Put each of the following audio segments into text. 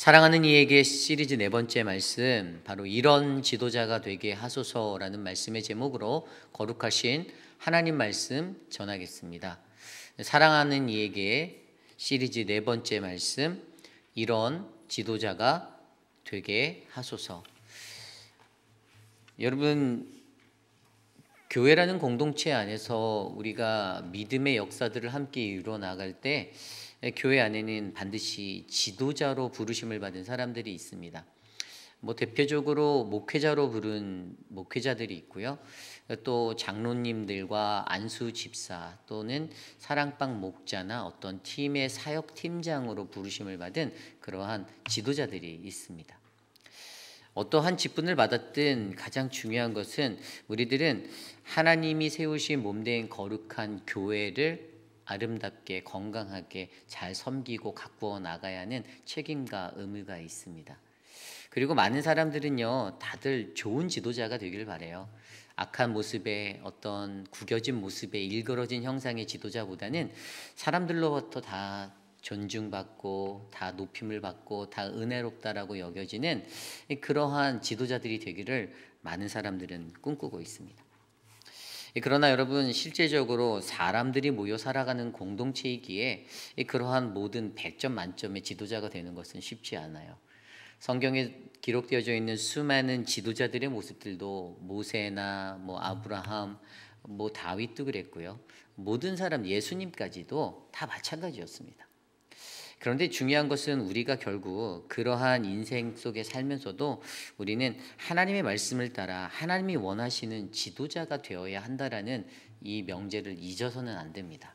사랑하는 이에게 시리즈 네 번째 말씀, 바로 이런 지도자가 되게 하소서라는 말씀의 제목으로 거룩하신 하나님 말씀 전하겠습니다. 사랑하는 이에게 시리즈 네 번째 말씀, 이런 지도자가 되게 하소서. 여러분, 교회라는 공동체 안에서 우리가 믿음의 역사들을 함께 이루어 나갈 때 교회 안에는 반드시 지도자로 부르심을 받은 사람들이 있습니다. 대표적으로 목회자로 부른 목회자들이 있고요. 또 장로님들과 안수 집사 또는 사랑방 목자나 어떤 팀의 사역 팀장으로 부르심을 받은 그러한 지도자들이 있습니다. 어떠한 직분을 받았든 가장 중요한 것은 우리들은 하나님이 세우신 몸된 거룩한 교회를 아름답게 건강하게 잘 섬기고 가꾸어 나가야 하는 책임과 의무가 있습니다. 그리고 많은 사람들은요, 다들 좋은 지도자가 되길 바래요. 악한 모습의 어떤 구겨진 모습의 일그러진 형상의 지도자보다는 사람들로부터 다 존중받고 다 높임을 받고 다 은혜롭다라고 여겨지는 그러한 지도자들이 되기를 많은 사람들은 꿈꾸고 있습니다. 그러나 여러분, 실제적으로 사람들이 모여 살아가는 공동체이기에 그러한 모든 100점 만점의 지도자가 되는 것은 쉽지 않아요. 성경에 기록되어져 있는 수많은 지도자들의 모습들도 모세나 아브라함, 다윗도 그랬고요. 모든 사람, 예수님까지도 다 마찬가지였습니다. 그런데 중요한 것은 우리가 결국 그러한 인생 속에 살면서도 우리는 하나님의 말씀을 따라 하나님이 원하시는 지도자가 되어야 한다라는 이 명제를 잊어서는 안 됩니다.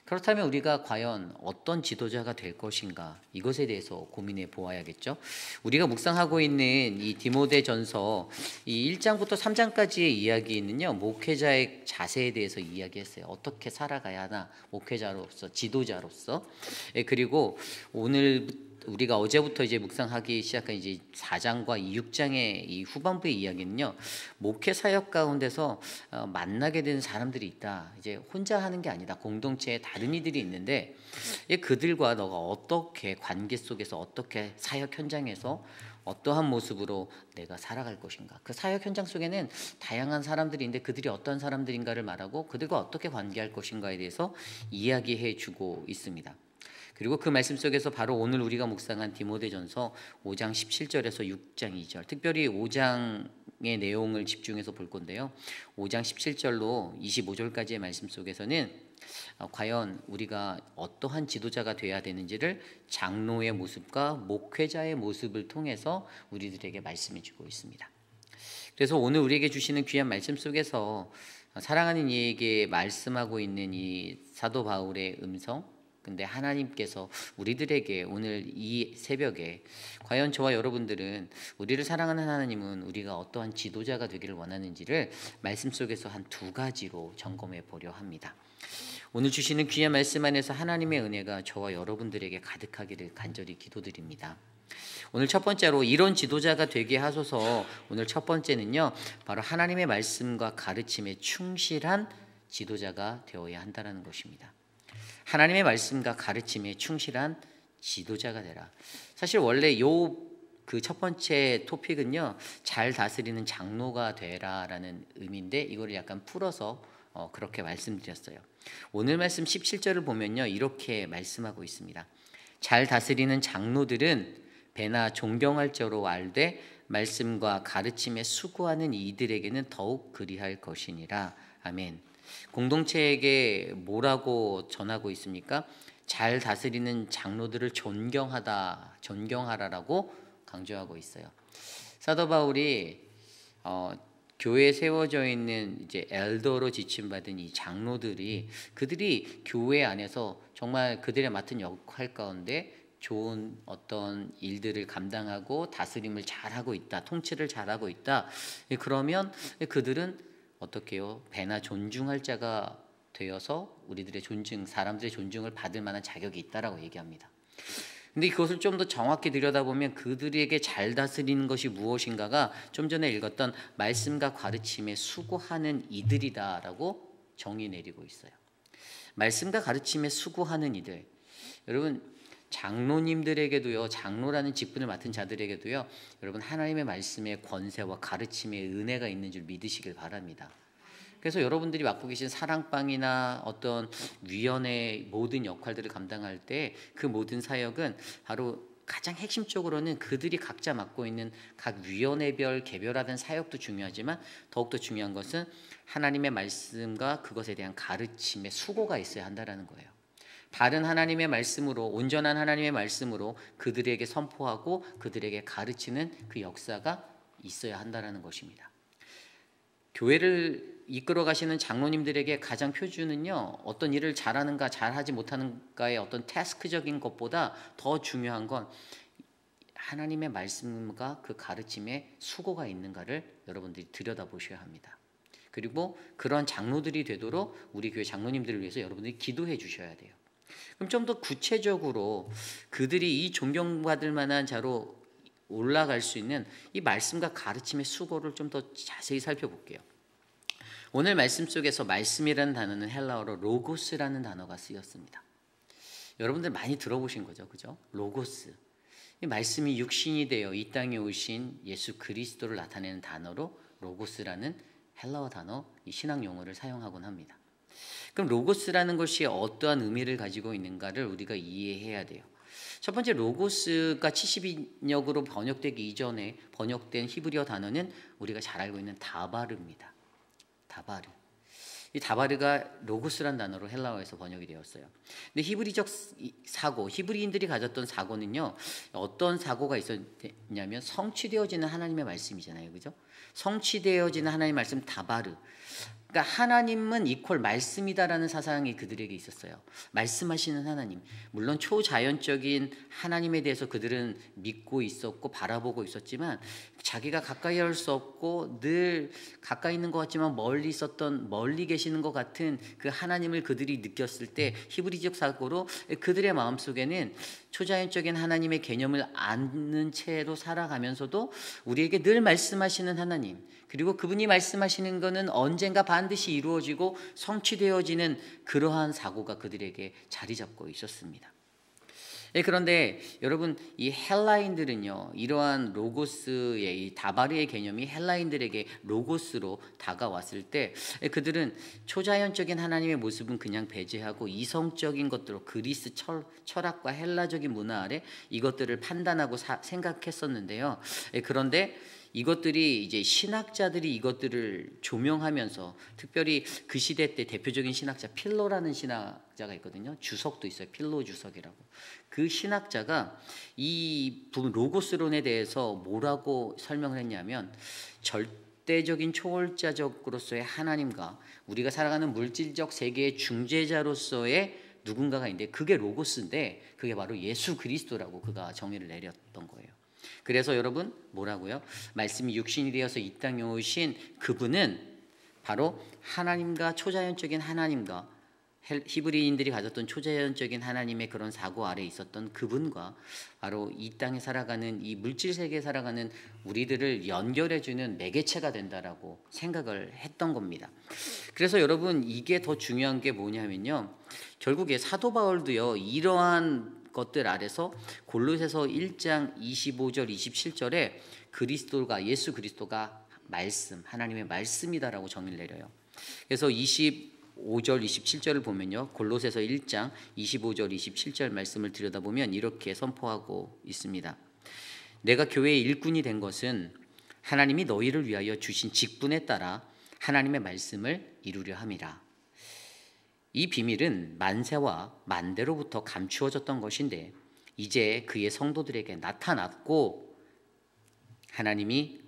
그렇다면 우리가 과연 어떤 지도자가 될 것인가, 이것에 대해서 고민해 보아야겠죠. 우리가 묵상하고 있는 이 디모데전서 이 1장부터 3장까지의 이야기는요, 목회자의 자세에 대해서 이야기했어요. 어떻게 살아가야 하나, 목회자로서, 지도자로서. 그리고 오늘 우리가 어제부터 이제 묵상하기 시작한 이제 4장과 6장의 이 후반부의 이야기는요, 목회 사역 가운데서 만나게 되는 사람들이 있다. 이제 혼자 하는 게 아니다. 공동체에 다른 이들이 있는데 그들과 너가 어떻게 관계 속에서 어떻게 사역 현장에서 어떠한 모습으로 내가 살아갈 것인가. 그 사역 현장 속에는 다양한 사람들이 있는데 그들이 어떤 사람들인가를 말하고 그들과 어떻게 관계할 것인가에 대해서 이야기해 주고 있습니다. 그리고 그 말씀 속에서 바로 오늘 우리가 묵상한 디모데전서 5장 17절에서 6장 2절, 특별히 5장의 내용을 집중해서 볼 건데요. 5장 17절로 25절까지의 말씀 속에서는 과연 우리가 어떠한 지도자가 되어야 되는지를 장로의 모습과 목회자의 모습을 통해서 우리들에게 말씀해 주고 있습니다. 그래서 오늘 우리에게 주시는 귀한 말씀 속에서 사랑하는 이에게 말씀하고 있는 이 사도 바울의 음성, 근데 하나님께서 우리들에게 오늘 이 새벽에 과연 저와 여러분들은, 우리를 사랑하는 하나님은 우리가 어떠한 지도자가 되기를 원하는지를 말씀 속에서 한 두 가지로 점검해 보려 합니다. 오늘 주시는 귀한 말씀 안에서 하나님의 은혜가 저와 여러분들에게 가득하기를 간절히 기도드립니다. 오늘 첫 번째로 이런 지도자가 되게 하소서. 오늘 첫 번째는요, 바로 하나님의 말씀과 가르침에 충실한 지도자가 되어야 한다는 것입니다. 하나님의 말씀과 가르침에 충실한 지도자가 되라. 사실 원래 그 첫 번째 토픽은요, 잘 다스리는 장로가 되라라는 의미인데 이거를 약간 풀어서 그렇게 말씀드렸어요. 오늘 말씀 17절을 보면요, 이렇게 말씀하고 있습니다. 잘 다스리는 장로들은 배나 존경할 자로 알되 말씀과 가르침에 수고하는 이들에게는 더욱 그리할 것이니라. 아멘. 공동체에게 뭐라고 전하고 있습니까? 잘 다스리는 장로들을 존경하라라고 강조하고 있어요. 사도 바울이 교회에 세워져 있는 이제 엘더로 지침받은 이 장로들이, 그들이 교회 안에서 정말 그들의 맡은 역할 가운데 좋은 어떤 일들을 감당하고 다스림을 잘하고 있다, 통치를 잘하고 있다. 그러면 그들은 어떻게 해요? 배나 존중할 자가 되어서 우리들의 사람들의 존중을 받을 만한 자격이 있다라고 얘기합니다. 근데 그것을 좀 더 정확히 들여다보면 그들에게 잘 다스리는 것이 무엇인가가 좀 전에 읽었던 말씀과 가르침에 수고하는 이들이다라고 정의 내리고 있어요. 말씀과 가르침에 수고하는 이들. 여러분, 장로님들에게도요, 장로라는 직분을 맡은 자들에게도요, 여러분 하나님의 말씀의 권세와 가르침의 은혜가 있는 줄 믿으시길 바랍니다. 그래서 여러분들이 맡고 계신 사랑방이나 어떤 위원회 모든 역할들을 감당할 때 그 모든 사역은 바로 가장 핵심적으로는 그들이 각자 맡고 있는 각 위원회별 개별화된 사역도 중요하지만 더욱더 중요한 것은 하나님의 말씀과 그것에 대한 가르침의 수고가 있어야 한다는 거예요. 바른 하나님의 말씀으로, 온전한 하나님의 말씀으로 그들에게 선포하고 그들에게 가르치는 그 역사가 있어야 한다는 것입니다. 교회를 이끌어 가시는 장로님들에게 가장 표준은요, 어떤 일을 잘하는가 잘하지 못하는가의 어떤 태스크적인 것보다 더 중요한 건 하나님의 말씀과 그 가르침에 수고가 있는가를 여러분들이 들여다보셔야 합니다. 그리고 그런 장로들이 되도록 우리 교회 장로님들을 위해서 여러분들이 기도해 주셔야 돼요. 그럼 좀 더 구체적으로 그들이 이 존경받을 만한 자로 올라갈 수 있는 이 말씀과 가르침의 수고를 좀 더 자세히 살펴볼게요. 오늘 말씀 속에서 말씀이라는 단어는 헬라어로 로고스라는 단어가 쓰였습니다. 여러분들 많이 들어보신 거죠, 그죠? 로고스. 이 말씀이 육신이 되어 이 땅에 오신 예수 그리스도를 나타내는 단어로 로고스라는 헬라어 단어, 이 신학 용어를 사용하곤 합니다. 그럼 로고스라는 것이 어떠한 의미를 가지고 있는가를 우리가 이해해야 돼요. 첫 번째, 로고스가 70인역으로 번역되기 이전에 번역된 히브리어 단어는 우리가 잘 알고 있는 다바르입니다. 다바르. 이 다바르가 로고스란 단어로 헬라어에서 번역이 되었어요. 근데 히브리적 사고, 히브리인들이 가졌던 사고는요, 어떤 사고가 있었냐면 성취되어지는 하나님의 말씀이잖아요, 그죠? 성취되어지는 하나님의 말씀 다바르. 그러니까 하나님은 이퀄 말씀이다라는 사상이 그들에게 있었어요. 말씀하시는 하나님. 물론 초자연적인 하나님에 대해서 그들은 믿고 있었고 바라보고 있었지만 자기가 가까이 할 수 없고 늘 가까이 있는 것 같지만 멀리 계시는 것 같은 그 하나님을 그들이 느꼈을 때 히브리적 사고로 그들의 마음속에는 초자연적인 하나님의 개념을 아는 채로 살아가면서도 우리에게 늘 말씀하시는 하나님, 그리고 그분이 말씀하시는 것은 언젠가 반드시 이루어지고 성취되어지는 그러한 사고가 그들에게 자리 잡고 있었습니다. 그런데 여러분, 이 헬라인들은요, 이러한 로고스의 이 다바르의 개념이 헬라인들에게 로고스로 다가왔을 때 그들은 초자연적인 하나님의 모습은 그냥 배제하고 이성적인 것들로 그리스 철학과 헬라적인 문화 아래 이것들을 판단하고 생각했었는데요. 그런데 이것들이 이제 신학자들이 이것들을 조명하면서, 특별히 그 시대 때 대표적인 신학자 필로라는 신학자가 있거든요. 주석도 있어요. 필로 주석이라고. 그 신학자가 이 로고스론에 대해서 뭐라고 설명을 했냐면, 절대적인 초월자적으로서의 하나님과 우리가 살아가는 물질적 세계의 중재자로서의 누군가가 있는데 그게 로고스인데 그게 바로 예수 그리스도라고 그가 정의를 내렸던 거예요. 그래서 여러분 뭐라고요? 말씀이 육신이 되어서 이 땅에 오신 그분은 바로 하나님과 초자연적인 하나님과 히브리인들이 가졌던 초자연적인 하나님의 그런 사고 아래 있었던 그분과 바로 이 땅에 살아가는 이 물질 세계에 살아가는 우리들을 연결해주는 매개체가 된다라고 생각을 했던 겁니다. 그래서 여러분 이게 더 중요한 게 뭐냐면요, 결국에 사도 바울도요 이러한 것들 아래서 골로새서 1장 25절 27절에 그리스도가, 예수 그리스도가 말씀, 하나님의 말씀이다라고 정의를 내려요. 그래서 25절 27절을 보면요, 골로새서 1장 25절 27절 말씀을 들여다보면 이렇게 선포하고 있습니다. 내가 교회의 일꾼이 된 것은 하나님이 너희를 위하여 주신 직분에 따라 하나님의 말씀을 이루려 함이라. 이 비밀은 만세와 만대로부터 감추어졌던 것인데 이제 그의 성도들에게 나타났고 하나님이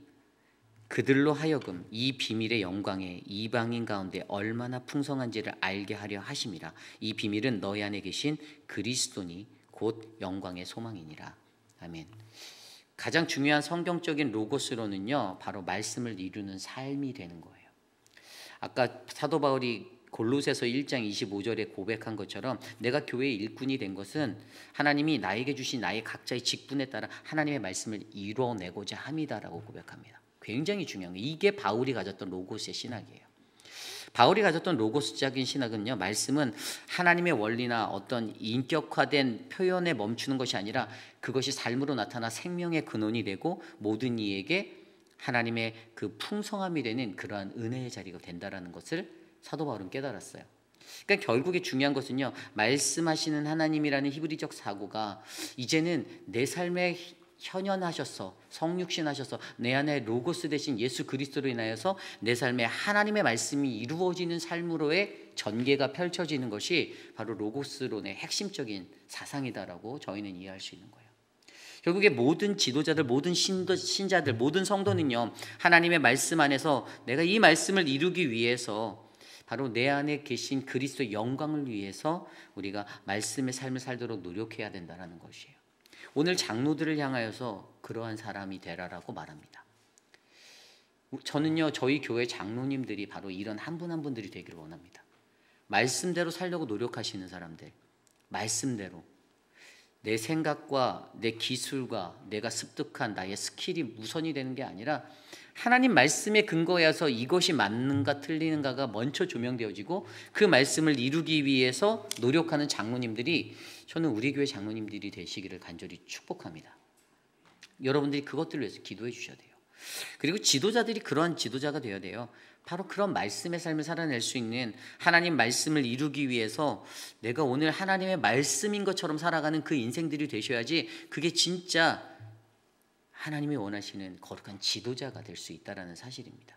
그들로 하여금 이 비밀의 영광에 이방인 가운데 얼마나 풍성한지를 알게 하려 하심이라. 이 비밀은 너희 안에 계신 그리스도니 곧 영광의 소망이니라. 아멘. 가장 중요한 성경적인 로고스로는요, 바로 말씀을 이루는 삶이 되는 거예요. 아까 사도 바울이 골로새서 1장 25절에 고백한 것처럼 내가 교회의 일꾼이 된 것은 하나님이 나에게 주신 나의 각자의 직분에 따라 하나님의 말씀을 이루어내고자 함이다라고 고백합니다. 굉장히 중요한 거예요. 이게 바울이 가졌던 로고스의 신학이에요. 바울이 가졌던 로고스적인 신학은요, 말씀은 하나님의 원리나 어떤 인격화된 표현에 멈추는 것이 아니라 그것이 삶으로 나타나 생명의 근원이 되고 모든 이에게 하나님의 그 풍성함이 되는 그러한 은혜의 자리가 된다라는 것을 사도 바울은 깨달았어요. 그러니까 결국에 중요한 것은요, 말씀하시는 하나님이라는 히브리적 사고가 이제는 내 삶에 현현하셔서 성육신하셔서 내 안에 로고스 대신 예수 그리스도로 인하여서 내 삶에 하나님의 말씀이 이루어지는 삶으로의 전개가 펼쳐지는 것이 바로 로고스론의 핵심적인 사상이다라고 저희는 이해할 수 있는 거예요. 결국에 모든 지도자들, 모든 신자들, 모든 성도는요, 하나님의 말씀 안에서 내가 이 말씀을 이루기 위해서 바로 내 안에 계신 그리스도의 영광을 위해서 우리가 말씀의 삶을 살도록 노력해야 된다는 것이에요. 오늘 장로들을 향하여서 그러한 사람이 되라라고 말합니다. 저는요, 저희 교회 장로님들이 바로 이런 한 분 한 분들이 되기를 원합니다. 말씀대로 살려고 노력하시는 사람들, 말씀대로 내 생각과 내 기술과 내가 습득한 나의 스킬이 우선이 되는 게 아니라 하나님 말씀에 근거해서 이것이 맞는가 틀리는가가 먼저 조명되어지고 그 말씀을 이루기 위해서 노력하는 장로님들이, 저는 우리 교회 장로님들이 되시기를 간절히 축복합니다. 여러분들이 그것들을 위해서 기도해 주셔야 돼요. 그리고 지도자들이 그러한 지도자가 되어야 돼요. 바로 그런 말씀의 삶을 살아낼 수 있는, 하나님 말씀을 이루기 위해서 내가 오늘 하나님의 말씀인 것처럼 살아가는 그 인생들이 되셔야지 그게 진짜 하나님이 원하시는 거룩한 지도자가 될 수 있다는 사실입니다.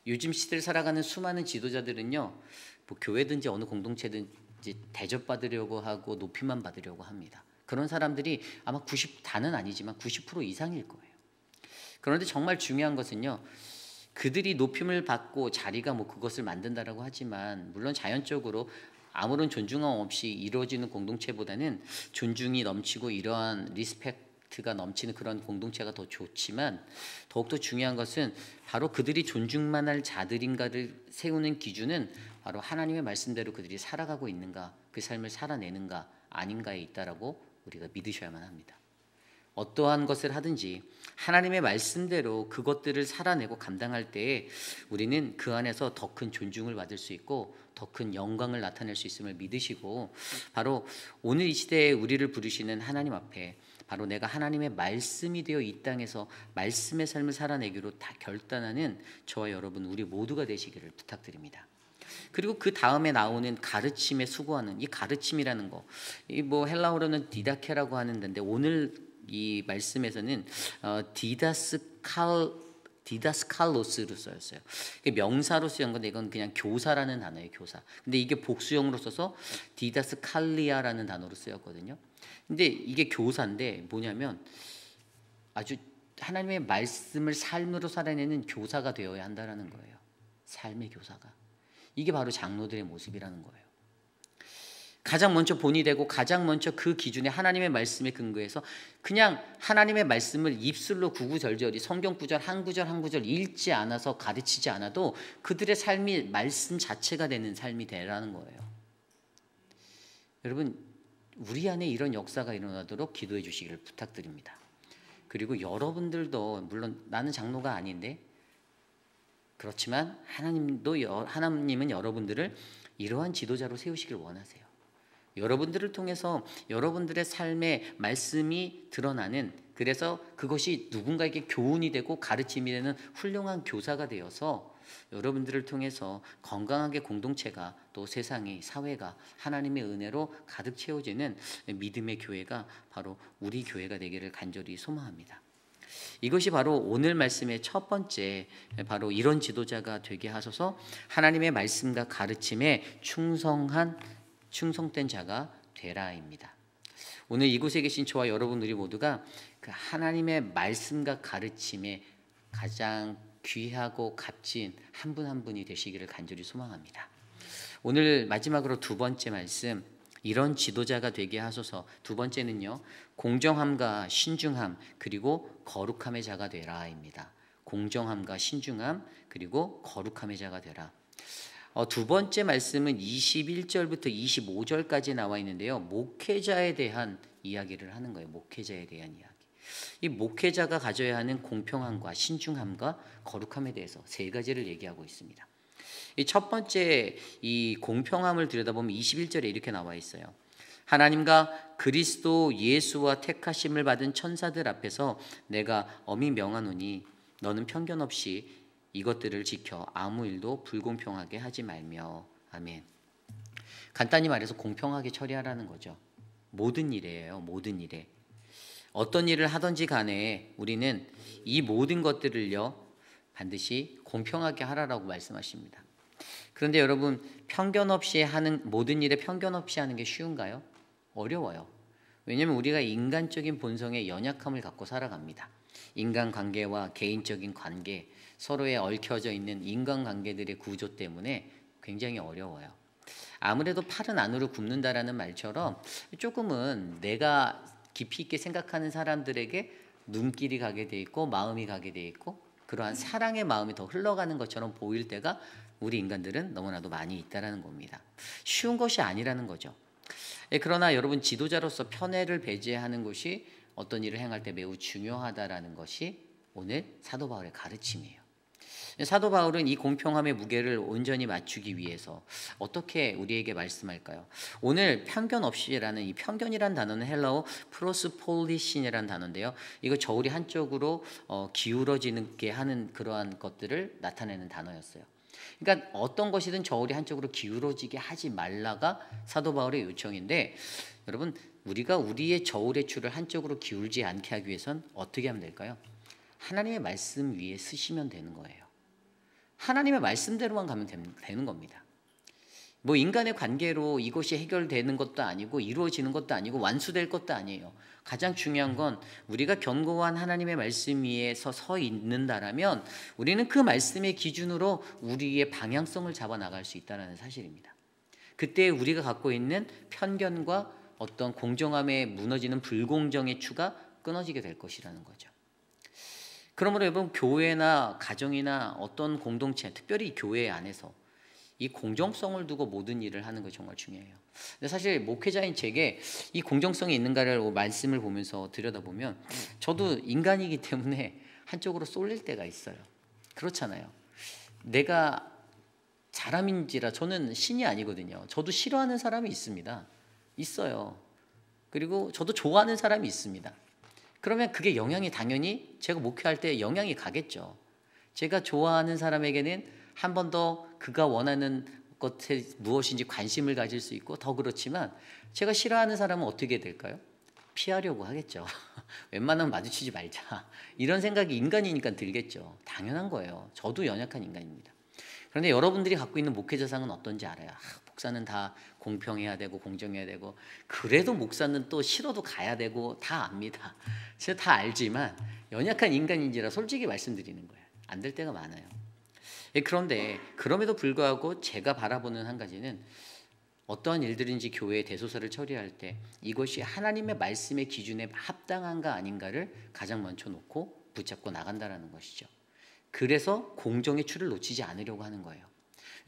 요즘 시대를 살아가는 수많은 지도자들은요, 뭐 교회든지 어느 공동체든지 대접받으려고 하고 높이만 받으려고 합니다. 그런 사람들이 아마 90다는 아니지만 90% 이상일 거예요. 그런데 정말 중요한 것은요, 그들이 높임을 받고 자리가 뭐 그것을 만든다라고 하지만, 물론 자연적으로 아무런 존중함 없이 이루어지는 공동체보다는 존중이 넘치고 이러한 리스펙트가 넘치는 그런 공동체가 더 좋지만, 더욱더 중요한 것은 바로 그들이 존중만 할 자들인가를 세우는 기준은 바로 하나님의 말씀대로 그들이 살아가고 있는가, 그 삶을 살아내는가 아닌가에 있다라고 우리가 믿으셔야만 합니다. 어떠한 것을 하든지 하나님의 말씀대로 그것들을 살아내고 감당할 때에 우리는 그 안에서 더 큰 존중을 받을 수 있고 더 큰 영광을 나타낼 수 있음을 믿으시고, 바로 오늘 이 시대에 우리를 부르시는 하나님 앞에 바로 내가 하나님의 말씀이 되어 이 땅에서 말씀의 삶을 살아내기로 다 결단하는 저와 여러분 우리 모두가 되시기를 부탁드립니다. 그리고 그 다음에 나오는 가르침에 수고하는 이 가르침이라는 거, 이 뭐 헬라어로는 디다케라고 하는 데인데 오늘 이 말씀에서는 디다스칼로스로 써였어요. 명사로 쓰인 건데 이건 그냥 교사라는 단어예요, 교사. 근데 이게 복수형으로 써서 디다스칼리아라는 단어로 쓰였거든요. 근데 이게 교사인데 뭐냐면 아주 하나님의 말씀을 삶으로 살아내는 교사가 되어야 한다라는 거예요. 삶의 교사가. 이게 바로 장로들의 모습이라는 거예요. 가장 먼저 본이 되고 가장 먼저 그 기준에 하나님의 말씀에 근거해서 그냥 하나님의 말씀을 입술로 구구절절히 성경 구절 한 구절 한 구절 읽지 않아서 가르치지 않아도 그들의 삶이 말씀 자체가 되는 삶이 되라는 거예요. 여러분, 우리 안에 이런 역사가 일어나도록 기도해 주시기를 부탁드립니다. 그리고 여러분들도, 물론 나는 장로가 아닌데 그렇지만 하나님은 여러분들을 이러한 지도자로 세우시길 원하세요. 여러분들을 통해서 여러분들의 삶의 말씀이 드러나는, 그래서 그것이 누군가에게 교훈이 되고 가르침이 되는 훌륭한 교사가 되어서 여러분들을 통해서 건강하게 공동체가, 또 세상이, 사회가 하나님의 은혜로 가득 채워지는 믿음의 교회가 바로 우리 교회가 되기를 간절히 소망합니다. 이것이 바로 오늘 말씀의 첫 번째, 바로 이런 지도자가 되게 하소서, 하나님의 말씀과 가르침에 충성된 자가 되라입니다. 오늘 이곳에 계신 저와 여러분 우리 모두가 그 하나님의 말씀과 가르침에 가장 귀하고 값진 한 분 한 분이 되시기를 간절히 소망합니다. 오늘 마지막으로 두 번째 말씀, 이런 지도자가 되게 하소서. 두 번째는요, 공정함과 신중함 그리고 거룩함의 자가 되라입니다. 공정함과 신중함 그리고 거룩함의 자가 되라. 두 번째 말씀은 21절부터 25절까지 나와 있는데요, 목회자에 대한 이야기를 하는 거예요. 목회자에 대한 이야기. 이 목회자가 가져야 하는 공평함과 신중함과 거룩함에 대해서 세 가지를 얘기하고 있습니다. 이 첫 번째 이 공평함을 들여다보면 21절에 이렇게 나와 있어요. 하나님과 그리스도 예수와 택하심을 받은 천사들 앞에서 내가 엄히 명하노니 너는 편견 없이 이것들을 지켜 아무 일도 불공평하게 하지 말며. 아멘. 간단히 말해서 공평하게 처리하라는 거죠. 모든 일이에요. 모든 일에. 어떤 일을 하든지 간에 우리는 이 모든 것들을요 반드시 공평하게 하라라고 말씀하십니다. 그런데 여러분, 편견 없이 하는, 모든 일에 편견 없이 하는 게 쉬운가요? 어려워요. 왜냐하면 우리가 인간적인 본성의 연약함을 갖고 살아갑니다. 인간관계와 개인적인 관계, 서로에 얽혀져 있는 인간관계들의 구조 때문에 굉장히 어려워요. 아무래도 팔은 안으로 굽는다라는 말처럼 조금은 내가 깊이 있게 생각하는 사람들에게 눈길이 가게 돼 있고 마음이 가게 돼 있고 그러한 사랑의 마음이 더 흘러가는 것처럼 보일 때가 우리 인간들은 너무나도 많이 있다라는 겁니다. 쉬운 것이 아니라는 거죠. 그러나 여러분, 지도자로서 편애를 배제하는 것이 어떤 일을 행할 때 매우 중요하다라는 것이 오늘 사도 바울의 가르침이에요. 사도 바울은 이 공평함의 무게를 온전히 맞추기 위해서 어떻게 우리에게 말씀할까요? 오늘 편견 없이라는 이 편견이란 단어는 헬라어 프로스폴리신이라는 단어인데요. 이거 저울이 한쪽으로 기울어지게 하는 그러한 것들을 나타내는 단어였어요. 그러니까 어떤 것이든 저울이 한쪽으로 기울어지게 하지 말라가 사도 바울의 요청인데, 여러분, 우리가 우리의 저울의 줄을 한쪽으로 기울지 않게 하기 위해선 어떻게 하면 될까요? 하나님의 말씀 위에 쓰시면 되는 거예요. 하나님의 말씀대로만 가면 되는 겁니다. 뭐 인간의 관계로 이것이 해결되는 것도 아니고 이루어지는 것도 아니고 완수될 것도 아니에요. 가장 중요한 건 우리가 견고한 하나님의 말씀 위에서 서 있는다라면 우리는 그 말씀의 기준으로 우리의 방향성을 잡아 나갈 수 있다는 사실입니다. 그때 우리가 갖고 있는 편견과 어떤 공정함에 무너지는 불공정의 추가 끊어지게 될 것이라는 거죠. 그러므로 여러분, 교회나 가정이나 어떤 공동체, 특별히 교회 안에서 이 공정성을 두고 모든 일을 하는 것이 정말 중요해요. 근데 사실 목회자인 제게 이 공정성이 있는가를 말씀을 보면서 들여다보면 저도 인간이기 때문에 한쪽으로 쏠릴 때가 있어요. 그렇잖아요. 내가 사람인지라 저는 신이 아니거든요. 저도 싫어하는 사람이 있습니다. 있어요. 그리고 저도 좋아하는 사람이 있습니다. 그러면 그게 영향이 당연히 제가 목회할 때 영향이 가겠죠. 제가 좋아하는 사람에게는 한 번 더 그가 원하는 것에 무엇인지 관심을 가질 수 있고 더 그렇지만 제가 싫어하는 사람은 어떻게 될까요? 피하려고 하겠죠. 웬만하면 마주치지 말자. 이런 생각이 인간이니까 들겠죠. 당연한 거예요. 저도 연약한 인간입니다. 그런데 여러분들이 갖고 있는 목회자상은 어떤지 알아요. 목사는 다 공평해야 되고 공정해야 되고 그래도 목사는 또 싫어도 가야 되고 다 압니다. 제가 다 알지만 연약한 인간인지라 솔직히 말씀드리는 거예요. 안 될 때가 많아요. 그런데 그럼에도 불구하고 제가 바라보는 한 가지는 어떠한 일들인지 교회의 대소사를 처리할 때 이것이 하나님의 말씀의 기준에 합당한가 아닌가를 가장 먼저 놓고 붙잡고 나간다는 것이죠. 그래서 공정의 추를 놓치지 않으려고 하는 거예요.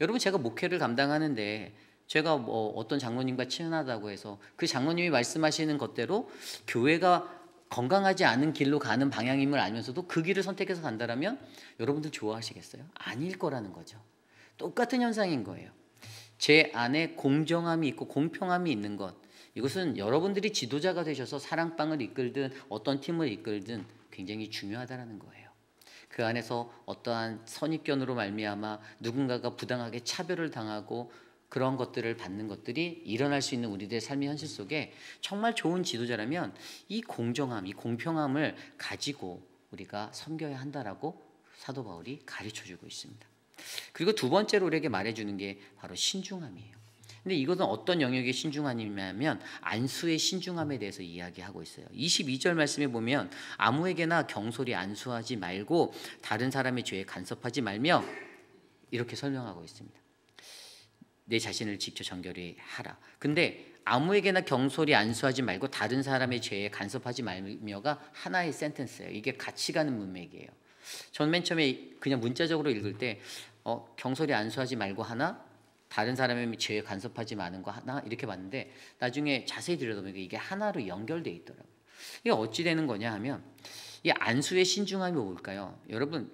여러분, 제가 목회를 감당하는데 제가 뭐 어떤 장로님과 친하다고 해서 그 장로님이 말씀하시는 것대로 교회가 건강하지 않은 길로 가는 방향임을 알면서도 그 길을 선택해서 간다면 여러분들 좋아하시겠어요? 아닐 거라는 거죠. 똑같은 현상인 거예요. 제 안에 공정함이 있고 공평함이 있는 것, 이것은 여러분들이 지도자가 되셔서 사랑방을 이끌든 어떤 팀을 이끌든 굉장히 중요하다는 거예요. 그 안에서 어떠한 선입견으로 말미암아 누군가가 부당하게 차별을 당하고 그런 것들을 받는 것들이 일어날 수 있는 우리들의 삶의 현실 속에 정말 좋은 지도자라면 이 공정함, 이 공평함을 가지고 우리가 섬겨야 한다라고 사도 바울이 가르쳐주고 있습니다. 그리고 두 번째로 우리에게 말해주는 게 바로 신중함이에요. 근데 이것은 어떤 영역의 신중함이냐면 안수의 신중함에 대해서 이야기하고 있어요. 22절 말씀에 보면 아무에게나 경솔히 안수하지 말고 다른 사람의 죄에 간섭하지 말며 이렇게 설명하고 있습니다. 내 자신을 직접 정결히 하라. 근데 아무에게나 경솔히 안수하지 말고 다른 사람의 죄에 간섭하지 말며가 하나의 센텐스예요. 이게 같이 가는 문맥이에요. 전 맨 처음에 그냥 문자적으로 읽을 때 경솔히 안수하지 말고 하나, 다른 사람의 죄에 간섭하지 마는 거 하나 이렇게 봤는데 나중에 자세히 들여다보니까 이게 하나로 연결돼 있더라고요. 이게 어찌 되는 거냐 하면 이 안수의 신중함이 뭘까요? 여러분,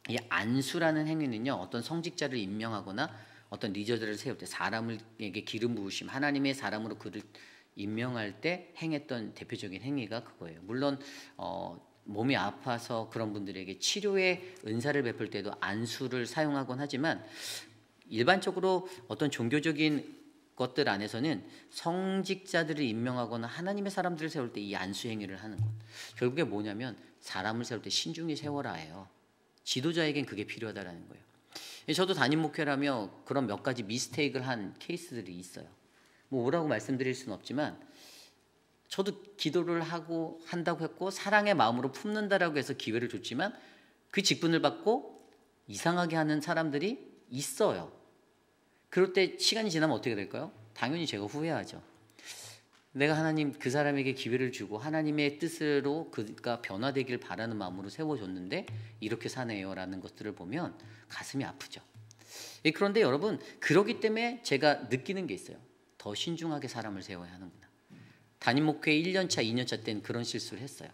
이 안수라는 행위는요, 어떤 성직자를 임명하거나 어떤 리더들을 세울 때 사람에게 기름 부으심, 하나님의 사람으로 그를 임명할 때 행했던 대표적인 행위가 그거예요. 물론 몸이 아파서 그런 분들에게 치료의 은사를 베풀 때도 안수를 사용하곤 하지만 일반적으로 어떤 종교적인 것들 안에서는 성직자들을 임명하거나 하나님의 사람들을 세울 때 이 안수 행위를 하는 것, 결국에 뭐냐면 사람을 세울 때 신중히 세워라예요. 지도자에겐 그게 필요하다라는 거예요. 저도 담임 목회라며 그런 몇 가지 미스테이크를 한 케이스들이 있어요. 뭐 뭐라고 말씀드릴 수는 없지만 저도 기도를 하고 한다고 했고 사랑의 마음으로 품는다라고 해서 기회를 줬지만 그 직분을 받고 이상하게 하는 사람들이 있어요. 그럴 때 시간이 지나면 어떻게 될까요? 당연히 제가 후회하죠. 내가 하나님 그 사람에게 기회를 주고 하나님의 뜻으로 그가 변화되길 바라는 마음으로 세워줬는데 이렇게 사네요 라는 것들을 보면 가슴이 아프죠. 그런데 여러분, 그러기 때문에 제가 느끼는 게 있어요. 더 신중하게 사람을 세워야 하는구나. 담임 목회 1년차, 2년차 때는 그런 실수를 했어요.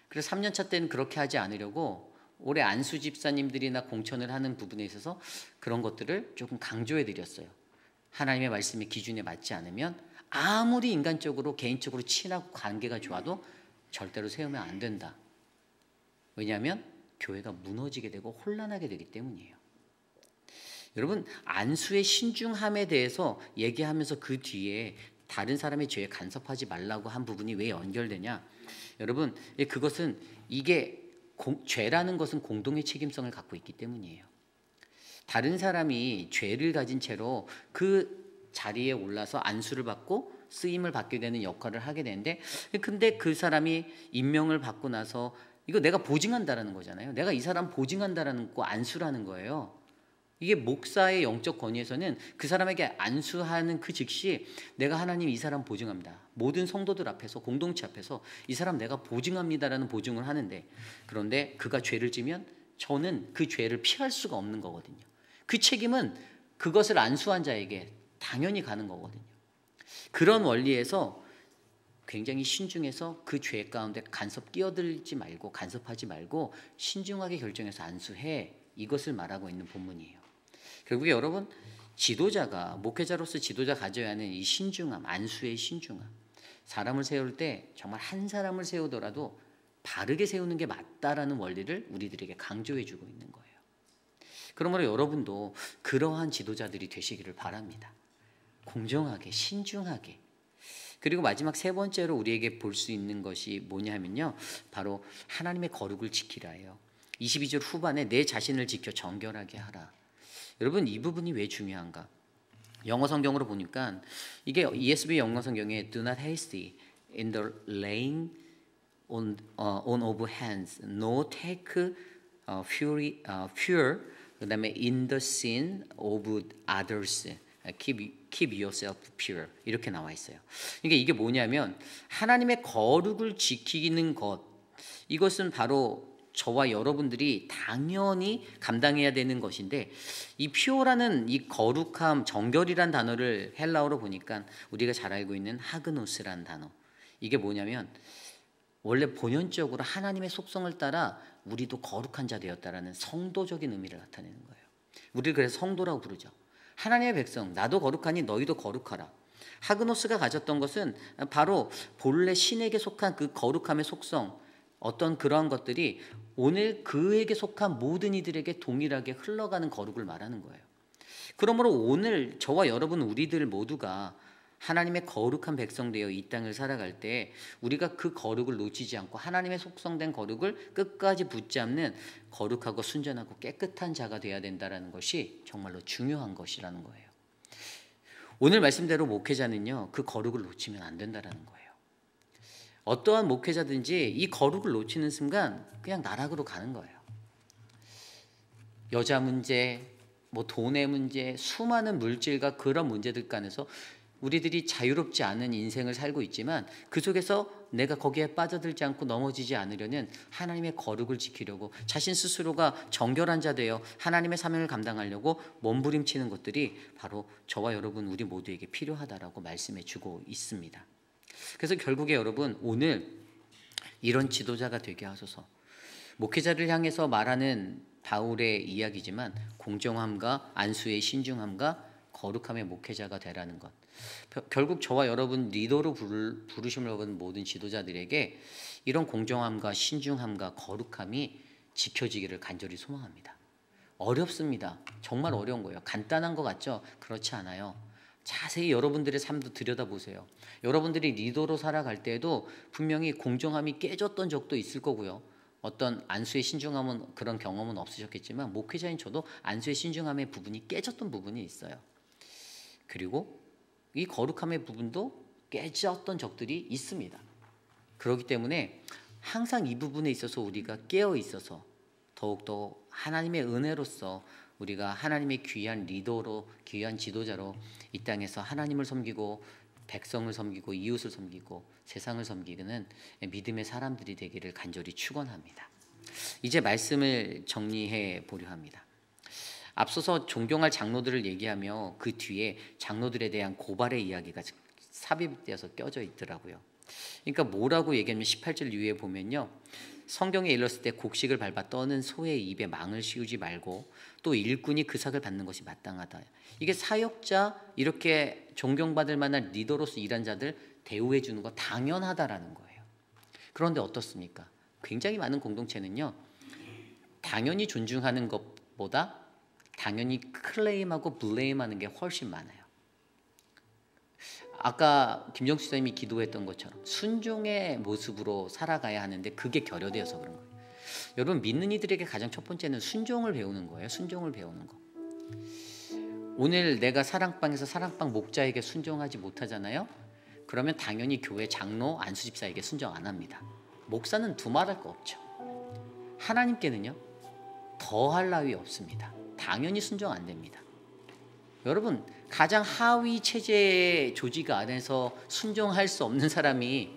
그래서 3년차 때는 그렇게 하지 않으려고 올해 안수 집사님들이나 공천을 하는 부분에 있어서 그런 것들을 조금 강조해 드렸어요. 하나님의 말씀의 기준에 맞지 않으면 아무리 인간적으로 개인적으로 친하고 관계가 좋아도 절대로 세우면 안 된다. 왜냐하면 교회가 무너지게 되고 혼란하게 되기 때문이에요. 여러분, 안수의 신중함에 대해서 얘기하면서 그 뒤에 다른 사람의 죄에 간섭하지 말라고 한 부분이 왜 연결되냐? 여러분, 그것은 이게 죄라는 것은 공동의 책임성을 갖고 있기 때문이에요. 다른 사람이 죄를 가진 채로 그 자리에 올라서 안수를 받고 쓰임을 받게 되는 역할을 하게 되는데, 근데 그 사람이 임명을 받고 나서 이거 내가 보증한다라는 거잖아요. 내가 이 사람 보증한다라는 거 안수라는 거예요. 이게 목사의 영적 권위에서는 그 사람에게 안수하는 그 즉시 내가 하나님 이 사람 보증합니다. 모든 성도들 앞에서 공동체 앞에서 이 사람 내가 보증합니다라는 보증을 하는데, 그런데 그가 죄를 지면 저는 그 죄를 피할 수가 없는 거거든요. 그 책임은 그것을 안수한 자에게 당연히 가는 거거든요. 그런 원리에서 굉장히 신중해서 그 죄 가운데 간섭 끼어들지 말고 간섭하지 말고 신중하게 결정해서 안수해, 이것을 말하고 있는 본문이에요. 결국에 여러분, 지도자가 목회자로서 지도자 가져야 하는 이 신중함, 안수의 신중함, 사람을 세울 때 정말 한 사람을 세우더라도 바르게 세우는 게 맞다라는 원리를 우리들에게 강조해 주고 있는 거예요. 그러므로 여러분도 그러한 지도자들이 되시기를 바랍니다. 공정하게, 신중하게. 그리고 마지막 세 번째로 우리에게 볼 수 있는 것이 뭐냐면요, 바로 하나님의 거룩을 지키라예요. 22절 후반에 내 자신을 지켜 정결하게 하라. 여러분, 이 부분이 왜 중요한가? 영어 성경으로 보니까 이게 ESV 영어 성경에 do not hasty in the laying on of hands, no take pure, 그다음에 in the sin of others, keep yourself pure, 이렇게 나와 있어요. 그러니까 이게 뭐냐면 하나님의 거룩을 지키는 것, 이것은 바로 저와 여러분들이 당연히 감당해야 되는 것인데, 이 퓨어라는 이 거룩함, 정결이란 단어를 헬라어로 보니까 우리가 잘 알고 있는 하그노스라는 단어, 이게 뭐냐면 원래 본연적으로 하나님의 속성을 따라 우리도 거룩한 자 되었다라는 성도적인 의미를 나타내는 거예요. 우리를 그래서 성도라고 부르죠. 하나님의 백성, 나도 거룩하니 너희도 거룩하라. 하그노스가 가졌던 것은 바로 본래 신에게 속한 그 거룩함의 속성, 어떤 그러한 것들이 오늘 그에게 속한 모든 이들에게 동일하게 흘러가는 거룩을 말하는 거예요. 그러므로 오늘 저와 여러분 우리들 모두가 하나님의 거룩한 백성 되어 이 땅을 살아갈 때 우리가 그 거룩을 놓치지 않고 하나님의 속성된 거룩을 끝까지 붙잡는 거룩하고 순전하고 깨끗한 자가 되어야 된다는 것이 정말로 중요한 것이라는 거예요. 오늘 말씀대로 목회자는요, 그 거룩을 놓치면 안 된다는 거예요. 어떠한 목회자든지 이 거룩을 놓치는 순간 그냥 나락으로 가는 거예요. 여자 문제, 뭐 돈의 문제, 수많은 물질과 그런 문제들 간에서 우리들이 자유롭지 않은 인생을 살고 있지만 그 속에서 내가 거기에 빠져들지 않고 넘어지지 않으려는 하나님의 거룩을 지키려고 자신 스스로가 정결한 자 되어 하나님의 사명을 감당하려고 몸부림치는 것들이 바로 저와 여러분 우리 모두에게 필요하다라고 말씀해 주고 있습니다. 그래서 결국에 여러분, 오늘 이런 지도자가 되게 하소서. 목회자를 향해서 말하는 바울의 이야기지만 공정함과 안수의 신중함과 거룩함의 목회자가 되라는 것. 결국 저와 여러분 리더로 부르심을 받은 모든 지도자들에게 이런 공정함과 신중함과 거룩함이 지켜지기를 간절히 소망합니다. 어렵습니다. 정말 어려운 거예요. 간단한 것 같죠? 그렇지 않아요. 자세히 여러분들의 삶도 들여다보세요. 여러분들이 리더로 살아갈 때에도 분명히 공정함이 깨졌던 적도 있을 거고요. 어떤 안수의 신중함은 그런 경험은 없으셨겠지만 목회자인 저도 안수의 신중함의 부분이 깨졌던 부분이 있어요. 그리고 이 거룩함의 부분도 깨졌던 적들이 있습니다. 그렇기 때문에 항상 이 부분에 있어서 우리가 깨어 있어서 더욱더 하나님의 은혜로서 우리가 하나님의 귀한 리더로, 귀한 지도자로 이 땅에서 하나님을 섬기고 백성을 섬기고 이웃을 섬기고 세상을 섬기는 믿음의 사람들이 되기를 간절히 축원합니다. 이제 말씀을 정리해 보려 합니다. 앞서서 존경할 장로들을 얘기하며 그 뒤에 장로들에 대한 고발의 이야기가 삽입되어서 껴져 있더라고요. 그러니까 뭐라고 얘기하면 18절 이후에 보면요. 성경에 일렀을 때 곡식을 밟아 떠는 소의 입에 망을 씌우지 말고 또 일꾼이 그 삭을 받는 것이 마땅하다. 이게 사역자, 이렇게 존경받을 만한 리더로서 일한 자들 대우해 주는 거 당연하다라는 거예요. 그런데 어떻습니까? 굉장히 많은 공동체는요. 당연히 존중하는 것보다 당연히 클레임하고 블레임하는 게 훨씬 많아요. 아까 김정수 선생님이 기도했던 것처럼 순종의 모습으로 살아가야 하는데 그게 결여되어서 그런 거예요. 여러분 믿는 이들에게 가장 첫 번째는 순종을 배우는 거예요. 순종을 배우는 거. 오늘 내가 사랑방에서 사랑방 목자에게 순종하지 못하잖아요. 그러면 당연히 교회 장로 안수집사에게 순종 안 합니다. 목사는 두말할 거 없죠. 하나님께는요 더할 나위 없습니다. 당연히 순종 안 됩니다. 여러분 가장 하위 체제의 조직 안에서 순종할 수 없는 사람이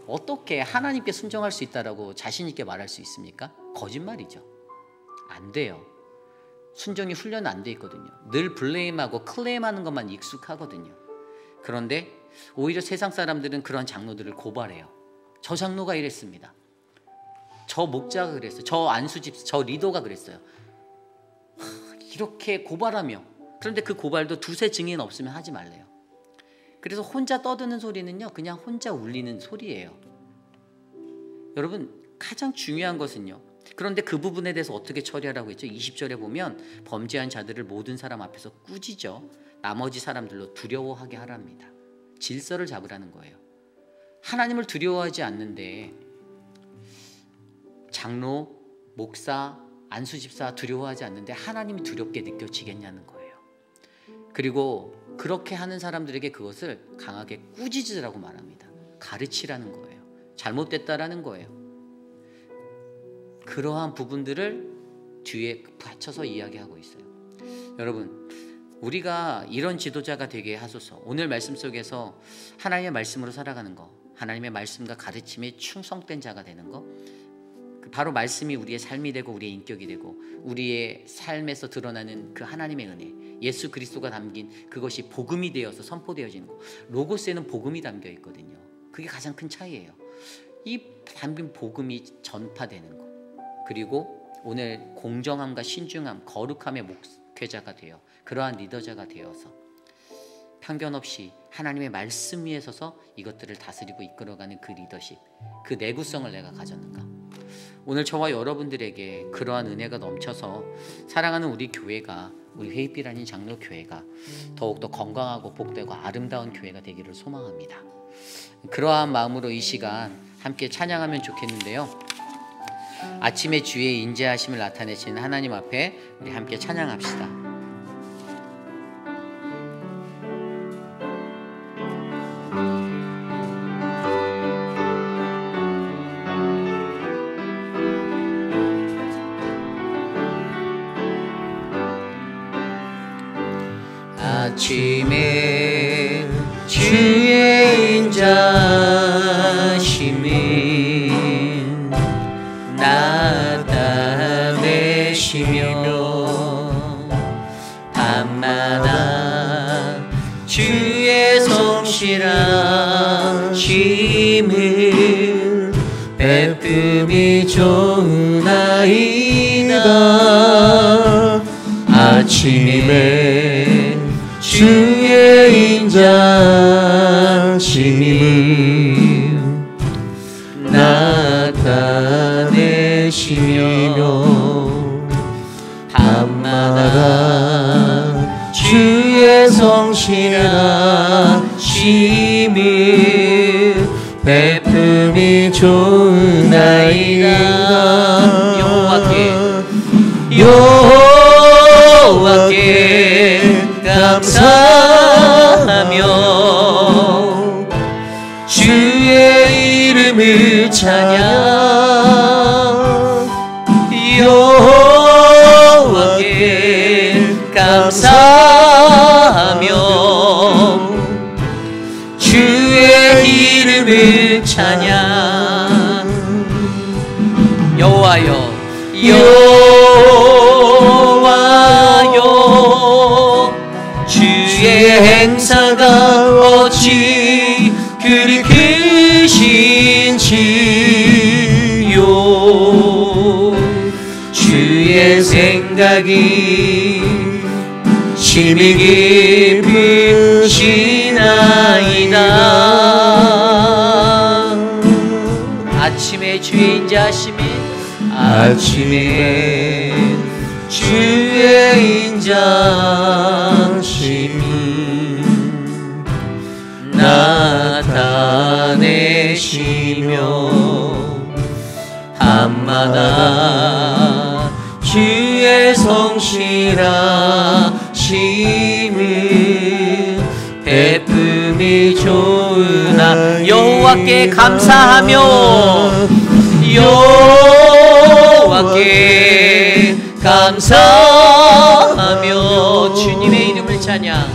어떻게 하나님께 순종할 수 있다라고 자신 있게 말할 수 있습니까? 거짓말이죠. 안 돼요. 순종이 훈련 안 돼 있거든요. 늘 블레임하고 클레임하는 것만 익숙하거든요. 그런데 오히려 세상 사람들은 그런 장로들을 고발해요. 저 장로가 이랬습니다. 저 목자가 그랬어요. 저 안수집, 저 리더가 그랬어요. 이렇게 고발하며, 그런데 그 고발도 두세 증인 없으면 하지 말래요. 그래서 혼자 떠드는 소리는요 그냥 혼자 울리는 소리예요. 여러분 가장 중요한 것은요, 그런데 그 부분에 대해서 어떻게 처리하라고 했죠? 20절에 보면 범죄한 자들을 모든 사람 앞에서 꾸짖어 나머지 사람들로 두려워하게 하랍니다. 질서를 잡으라는 거예요. 하나님을 두려워하지 않는데 장로, 목사, 안수집사 두려워하지 않는데 하나님이 두렵게 느껴지겠냐는 거예요. 그리고 그렇게 하는 사람들에게 그것을 강하게 꾸짖으라고 말합니다. 가르치라는 거예요. 잘못됐다라는 거예요. 그러한 부분들을 뒤에 받쳐서 이야기하고 있어요. 여러분 우리가 이런 지도자가 되게 하소서. 오늘 말씀 속에서 하나님의 말씀으로 살아가는 거, 하나님의 말씀과 가르침에 충성된 자가 되는 거, 바로 말씀이 우리의 삶이 되고 우리의 인격이 되고 우리의 삶에서 드러나는 그 하나님의 은혜, 예수 그리스도가 담긴 그것이 복음이 되어서 선포되어지는 거. 로고스에는 복음이 담겨 있거든요. 그게 가장 큰 차이예요. 이 담긴 복음이 전파되는 거. 그리고 오늘 공정함과 신중함, 거룩함의 목회자가 되어 그러한 리더자가 되어서 편견 없이 하나님의 말씀 위에 서서 이것들을 다스리고 이끌어가는 그 리더십, 그 내구성을 내가 가졌는가. 오늘 저와 여러분들에게 그러한 은혜가 넘쳐서 사랑하는 우리 교회가, 우리 회의빛 아닌 장로교회가 더욱더 건강하고 복되고 아름다운 교회가 되기를 소망합니다. 그러한 마음으로 이 시간 함께 찬양하면 좋겠는데요. 아침의 주의 인자하심을 나타내시는 하나님 앞에 우리 함께 찬양합시다. 아침에 주의 인자심이 나타내시며 밤마다 주의 성실하심을 좋으나이다. 아침에 주의 인자심을 나타내시며 밤마다 주의 성실하심을 베품이 좋으나이다. 여호와께 감사하며 주의 이름을 찬양. 여호와께 감사하며 주의 이름을 찬양. 여호와여 여호와여 주의 행사가 어찌 그리 크신지요. 주의 생각이 심히 깊으시나이다. 아침에 주의 인자하심이 아침에 주의 인자심을 나타내시며 밤마다 주의 성실하심을 베품이 좋으나. 여호와께 감사하며 여호와께 감사하며 주님의 이름을 찬양.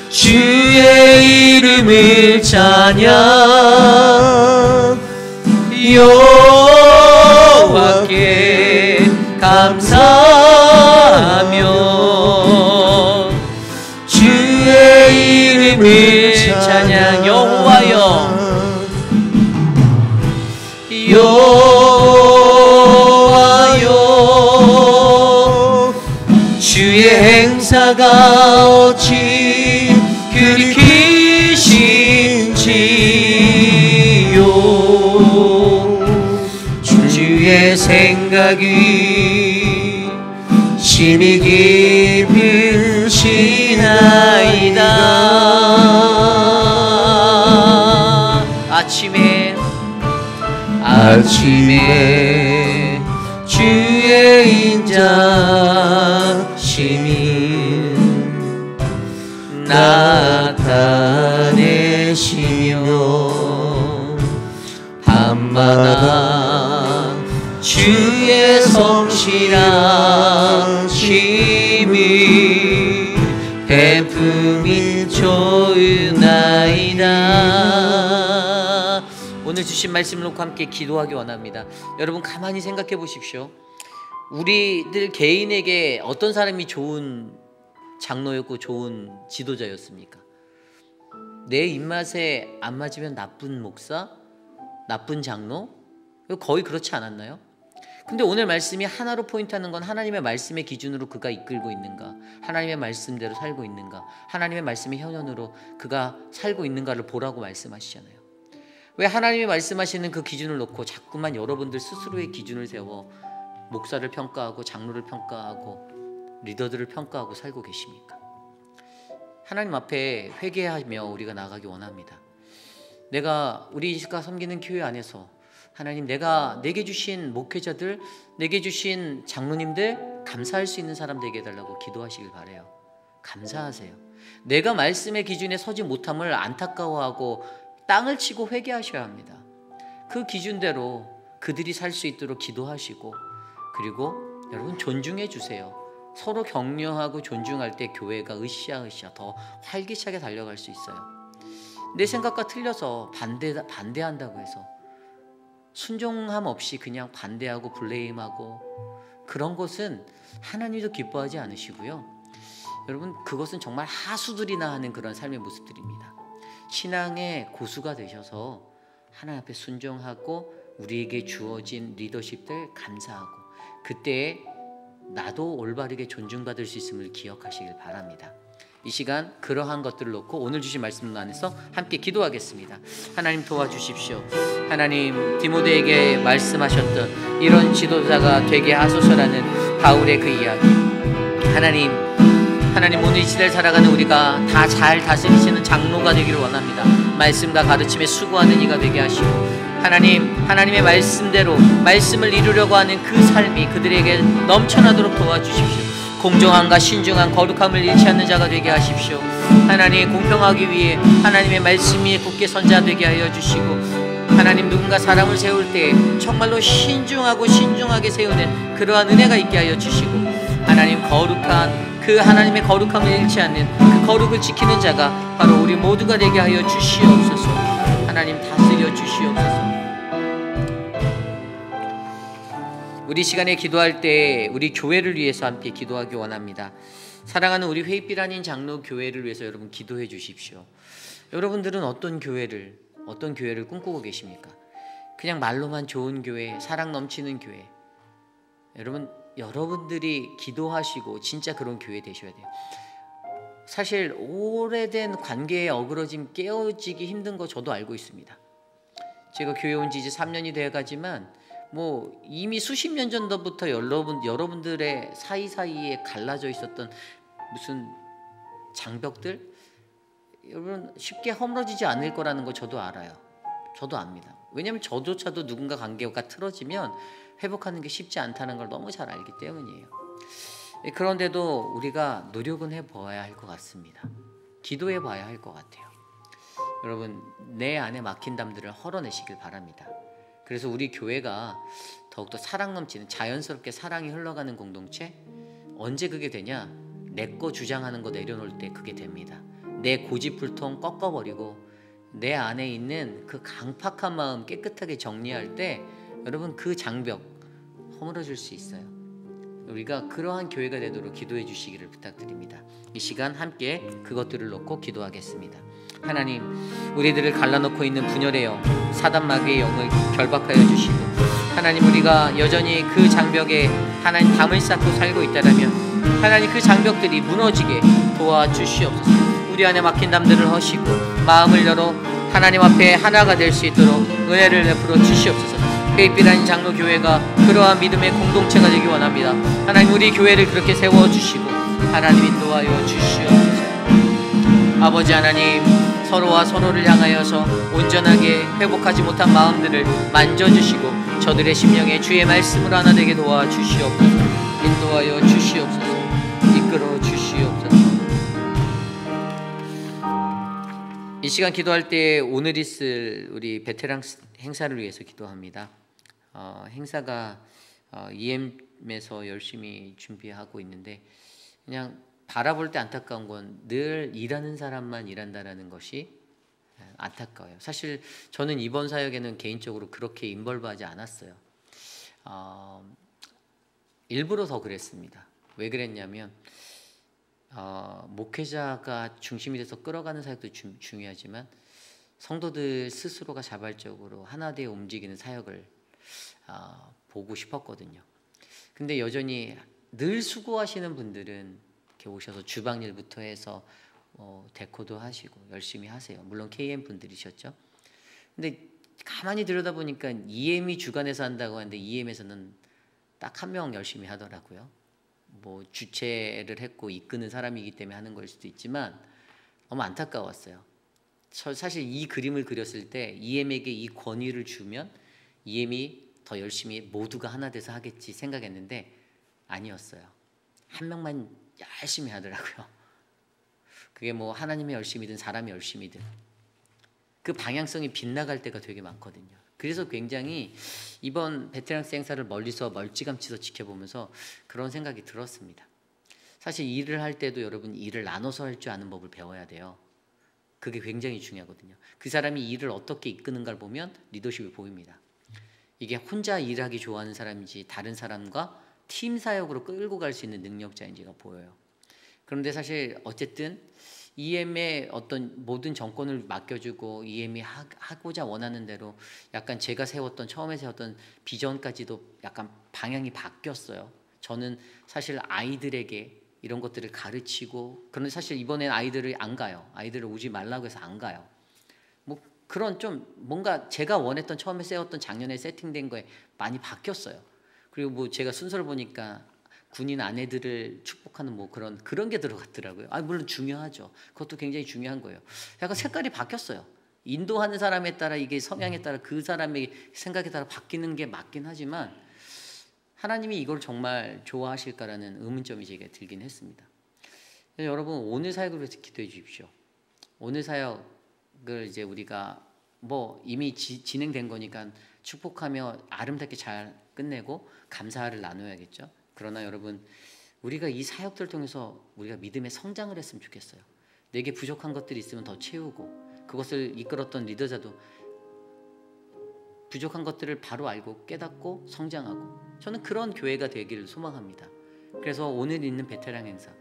주의 이름을 찬양. 여호와께 감사하며 주의 이름을 찬양. 여호와여 여호와여 주의 행사가 어찌 그리 크신지요. 주의 생각이 심히 깊으시나이다. 아침에 주의 인자심이 나타내시며 밤마다 주의 성실하심이 베품이 좋으나이다. 오늘 주신 말씀을 놓고 함께 기도하기 원합니다. 여러분 가만히 생각해 보십시오. 우리들 개인에게 어떤 사람이 좋은 장로였고 좋은 지도자였습니까? 내 입맛에 안 맞으면 나쁜 목사, 나쁜 장로? 거의 그렇지 않았나요? 근데 오늘 말씀이 하나로 포인트하는 건 하나님의 말씀의 기준으로 그가 이끌고 있는가, 하나님의 말씀대로 살고 있는가, 하나님의 말씀의 현현으로 그가 살고 있는가를 보라고 말씀하시잖아요. 왜 하나님이 말씀하시는 그 기준을 놓고 자꾸만 여러분들 스스로의 기준을 세워 목사를 평가하고 장로를 평가하고 리더들을 평가하고 살고 계십니까? 하나님 앞에 회개하며 우리가 나가기 원합니다. 우리가 섬기는 교회 안에서 하나님, 내게 주신 목회자들, 내게 주신 장로님들 감사할 수 있는 사람 되게 해달라고 기도하시길 바라요. 감사하세요. 내가 말씀의 기준에 서지 못함을 안타까워하고 땅을 치고 회개하셔야 합니다. 그 기준대로 그들이 살 수 있도록 기도하시고, 그리고 여러분 존중해 주세요. 서로 격려하고 존중할 때 교회가 으쌰으쌰 더 활기차게 달려갈 수 있어요. 내 생각과 틀려서 반대한다고 해서 순종함 없이 그냥 반대하고 블레임하고 그런 것은 하나님도 기뻐하지 않으시고요. 여러분, 그것은 정말 하수들이나 하는 그런 삶의 모습들입니다. 신앙의 고수가 되셔서 하나님 앞에 순종하고 우리에게 주어진 리더십들 감사하고 그때 나도 올바르게 존중받을 수 있음을 기억하시길 바랍니다. 이 시간 그러한 것들을 놓고 오늘 주신 말씀 안에서 함께 기도하겠습니다. 하나님 도와주십시오. 하나님 디모데에게 말씀하셨던 이런 지도자가 되게 하소서라는 바울의 그 이야기, 하나님 오늘 이 시대를 살아가는 우리가 다 잘 다스리시는 장로가 되기를 원합니다. 말씀과 가르침에 수고하는 이가 되게 하시고 하나님의 말씀대로 말씀을 이루려고 하는 그 삶이 그들에게 넘쳐나도록 도와주십시오. 공정함과 신중한 거룩함을 잃지 않는 자가 되게 하십시오. 하나님 공평하기 위해 하나님의 말씀 위에 굳게 선 자 되게 하여 주시고 하나님 누군가 사람을 세울 때 정말로 신중하게 세우는 그러한 은혜가 있게 하여 주시고 하나님 하나님의 거룩함을 잃지 않는 그 거룩을 지키는 자가 바로 우리 모두가 되게 하여 주시옵소서. 하나님 다스려 주시옵소서. 우리 시간에 기도할 때 우리 교회를 위해서 함께 기도하기 원합니다. 사랑하는 우리 회의빛 아닌 장로 교회를 위해서 여러분 기도해 주십시오. 여러분들은 어떤 교회를 꿈꾸고 계십니까? 그냥 말로만 좋은 교회, 사랑 넘치는 교회. 여러분들이 기도하시고 진짜 그런 교회 되셔야 돼요. 사실 오래된 관계의 어그러짐 깨어지기 힘든 거 저도 알고 있습니다. 제가 교회 온 지 이제 3년이 돼가지만 이미 수십 년 전부터 여러분들의 사이사이에 갈라져 있었던 무슨 장벽들 여러분 쉽게 허물어지지 않을 거라는 거 저도 알아요. 저도 압니다. 왜냐하면 저조차도 누군가 관계가 틀어지면 회복하는 게 쉽지 않다는 걸 너무 잘 알기 때문이에요. 그런데도 우리가 노력은 해봐야 할 것 같습니다. 기도해 봐야 할 것 같아요. 여러분 내 안에 막힌 담들을 헐어내시길 바랍니다. 그래서 우리 교회가 더욱더 사랑 넘치는 자연스럽게 사랑이 흘러가는 공동체, 언제 그게 되냐? 내 거 주장하는 거 내려놓을 때 그게 됩니다. 내 고집불통 꺾어버리고 내 안에 있는 그 강팍한 마음 깨끗하게 정리할 때 여러분 그 장벽 허물어질 수 있어요. 우리가 그러한 교회가 되도록 기도해 주시기를 부탁드립니다. 이 시간 함께 그것들을 놓고 기도하겠습니다. 하나님 우리들을 갈라놓고 있는 분열의 영, 사단 마귀의 영을 결박하여 주시고 하나님 우리가 여전히 그 장벽에 하나님 담을 쌓고 살고 있다면 하나님 그 장벽들이 무너지게 도와주시옵소서. 우리 안에 막힌 담들을 허시고 마음을 열어 하나님 앞에 하나가 될 수 있도록 은혜를 베풀어 주시옵소서. 회의빛 아닌 장로교회가 그러한 믿음의 공동체가 되기 원합니다. 하나님 우리 교회를 그렇게 세워주시고 하나님 인도하여 주시옵소서. 아버지 하나님 서로와 서로를 향하여서 온전하게 회복하지 못한 마음들을 만져주시고 저들의 심령에 주의 말씀으로 하나 되게 도와주시옵소서. 인도하여 주시옵소서. 이끌어 주시옵소서. 이 시간 기도할 때 오늘 있을 우리 베테랑 행사를 위해서 기도합니다. 행사가 EM에서 열심히 준비하고 있는데 그냥 바라볼 때 안타까운 건 늘 일하는 사람만 일한다라는 것이 안타까워요. 사실 저는 이번 사역에는 개인적으로 그렇게 인벌브하지 않았어요. 일부러 더 그랬습니다. 왜 그랬냐면 목회자가 중심이 돼서 끌어가는 사역도 중요하지만 성도들 스스로가 자발적으로 하나 되어 움직이는 사역을 보고 싶었거든요. 근데 여전히 늘 수고하시는 분들은 이렇게 오셔서 주방일부터 해서 데코도 하시고 열심히 하세요. 물론 KM 분들이셨죠. 근데 가만히 들여다보니까 EM이 주관해서 한다고 하는데 EM에서는 딱 한 명 열심히 하더라고요. 주최를 했고 이끄는 사람이기 때문에 하는 걸 수도 있지만 너무 안타까웠어요. 사실 이 그림을 그렸을 때 EM에게 이 권위를 주면 EM이 더 열심히 모두가 하나 돼서 하겠지 생각했는데 아니었어요. 한 명만 열심히 하더라고요. 그게 하나님이 열심히든 사람이 열심히든 그 방향성이 빗나갈 때가 되게 많거든요. 그래서 굉장히 이번 베테랑 행사를 멀리서 멀찌감치서 지켜보면서 그런 생각이 들었습니다. 사실 일을 할 때도 여러분 일을 나눠서 할 줄 아는 법을 배워야 돼요. 그게 굉장히 중요하거든요. 그 사람이 일을 어떻게 이끄는가를 보면 리더십이 보입니다. 이게 혼자 일하기 좋아하는 사람인지 다른 사람과 팀 사역으로 끌고 갈 수 있는 능력자인지가 보여요. 그런데 사실 어쨌든 EM의 어떤 모든 정권을 맡겨주고 EM이 하고자 원하는 대로 약간 제가 처음에 세웠던 비전까지도 약간 방향이 바뀌었어요. 저는 사실 아이들에게 이런 것들을 가르치고, 그런데 사실 이번엔 아이들을 안 가요. 아이들을 오지 말라고 해서 안 가요. 뭐 그런 좀 뭔가 제가 원했던 처음에 세웠던 작년에 세팅된 거에 많이 바뀌었어요. 그리고 뭐 제가 순서를 보니까 군인 아내들을 축복하는 뭐 그런 게 들어갔더라고요. 물론 중요하죠. 그것도 굉장히 중요한 거예요. 약간 색깔이 바뀌었어요. 인도하는 사람에 따라 이게 성향에 따라 그 사람의 생각에 따라 바뀌는 게 맞긴 하지만 하나님이 이걸 정말 좋아하실까라는 의문점이 제게 들긴 했습니다. 여러분 오늘 사역을 위해서 기도해 주십시오. 오늘 사역을 이제 우리가 뭐 이미 진행된 거니까 축복하며 아름답게 잘 끝내고 감사를 나눠야겠죠. 그러나 여러분 우리가 이 사역들을 통해서 우리가 믿음의 성장을 했으면 좋겠어요. 내게 부족한 것들이 있으면 더 채우고, 그것을 이끌었던 리더자도 부족한 것들을 바로 알고 깨닫고 성장하고, 저는 그런 교회가 되기를 소망합니다. 그래서 오늘 있는 베테랑 행사